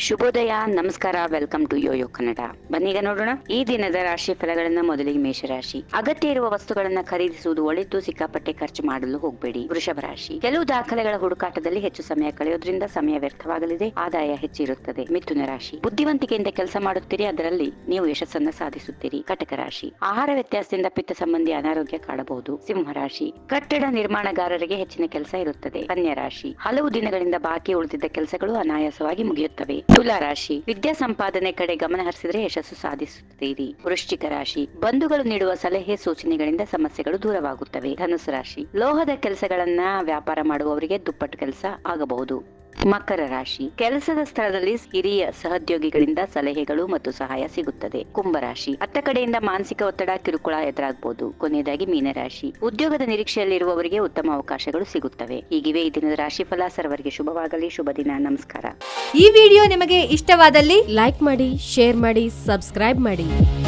ಶುಭೋದಯ, ನಮಸ್ಕಾರ, welcome to Yoyo Kannada. ಬನ್ನೀಗ ನೋಡೋಣ ಈ ದಿನದ ರಾಶಿ ಫಲಗಳನ್ನ. ಮೊದಲಿಗೆ ಮೇಷರಾಶಿ. ಅಗತ್ಯ ಇರುವ ವಸ್ತುಗಳನ್ನ ಖರೀದಿಸುವುದು ಒಳಿತು, ಸಿಕ್ಕಾಪಟ್ಟೆ ಖರ್ಚು ಮಾಡಲು ಹೋಗಬೇಡಿ. ವೃಷಭ ರಾಶಿ. ಕೆಲವು ದಾಖಲೆಗಳ ಹುಡುಕಾಟದಲ್ಲಿ ಹೆಚ್ಚು ಸಮಯ ಕಳೆಯೋದ್ರಿಂದ ಸಮಯ ವ್ಯರ್ಥವಾಗಲಿದೆ, ಆದಾಯ ಹೆಚ್ಚಿರುತ್ತದೆ. ಮಿಥುನ ರಾಶಿ. ಬುದ್ಧಿವಂತಿಕೆಯಿಂದ ಕೆಲಸ ಮಾಡುತ್ತೀರಿ, ಅದರಲ್ಲಿ ನೀವು ಯಶಸ್ಸನ್ನ ಸಾಧಿಸುತ್ತೀರಿ. ಕಟಕ ರಾಶಿ. ಆಹಾರ ವ್ಯತ್ಯಾಸದಿಂದ ಪಿತ್ತ ಸಂಬಂಧಿ ಅನಾರೋಗ್ಯ ಕಾಡಬಹುದು. ಸಿಂಹ ರಾಶಿ. ಕಟ್ಟಡ ನಿರ್ಮಾಣಗಾರರಿಗೆ ಹೆಚ್ಚಿನ ಕೆಲಸ ಇರುತ್ತದೆ. ಕನ್ಯಾ ರಾಶಿ. ಹಲವು ದಿನಗಳಿಂದ ಬಾಕಿ ಉಳಿದಿದ್ದ ಕೆಲಸಗಳು ಅನಾಯಾಸವಾಗಿ ಮುಗಿಯುತ್ತವೆ. ತುಲಾ ರಾಶಿ. ವಿದ್ಯಾ ಸಂಪಾದನೆ ಕಡೆ ಗಮನ ಹರಿಸಿದರೆ ಯಶಸ್ಸು ಸಾಧಿಸುತ್ತೀರಿ. ವೃಶ್ಚಿಕ ರಾಶಿ. ಬಂಧುಗಳು ನೀಡುವ ಸಲಹೆ ಸೂಚನೆಗಳಿಂದ ಸಮಸ್ಯೆಗಳು ದೂರವಾಗುತ್ತವೆ. ಧನುಸು ರಾಶಿ. ಲೋಹದ ಕೆಲಸಗಳನ್ನ ವ್ಯಾಪಾರ ಮಾಡುವವರಿಗೆ ದುಪ್ಪಟ್ಟು ಕೆಲಸ ಆಗಬಹುದು. ಮಕರ ರಾಶಿ. ಕೆಲಸದ ಸ್ಥಳದಲ್ಲಿ ಹಿರಿಯ ಸಹೋದ್ಯೋಗಿಗಳಿಂದ ಸಲಹೆಗಳು ಮತ್ತು ಸಹಾಯ ಸಿಗುತ್ತದೆ. ಕುಂಭರಾಶಿ. ಅತ್ತ ಕಡೆಯಿಂದ ಮಾನಸಿಕ ಒತ್ತಡ, ಕಿರುಕುಳ ಎದುರಾಗಬಹುದು. ಕೊನೆಯದಾಗಿ ಮೀನರಾಶಿ. ಉದ್ಯೋಗದ ನಿರೀಕ್ಷೆಯಲ್ಲಿರುವವರಿಗೆ ಉತ್ತಮ ಅವಕಾಶಗಳು ಸಿಗುತ್ತವೆ. ಹೀಗಿವೆ ಈ ದಿನದ ರಾಶಿಫಲ. ಸರ್ವರಿಗೆ ಶುಭವಾಗಲಿ. ಶುಭ ದಿನ. ನಮಸ್ಕಾರ. ಈ ವಿಡಿಯೋ ನಿಮಗೆ ಇಷ್ಟವಾದಲ್ಲಿ ಲೈಕ್ ಮಾಡಿ, ಶೇರ್ ಮಾಡಿ, ಸಬ್ಸ್ಕ್ರೈಬ್ ಮಾಡಿ.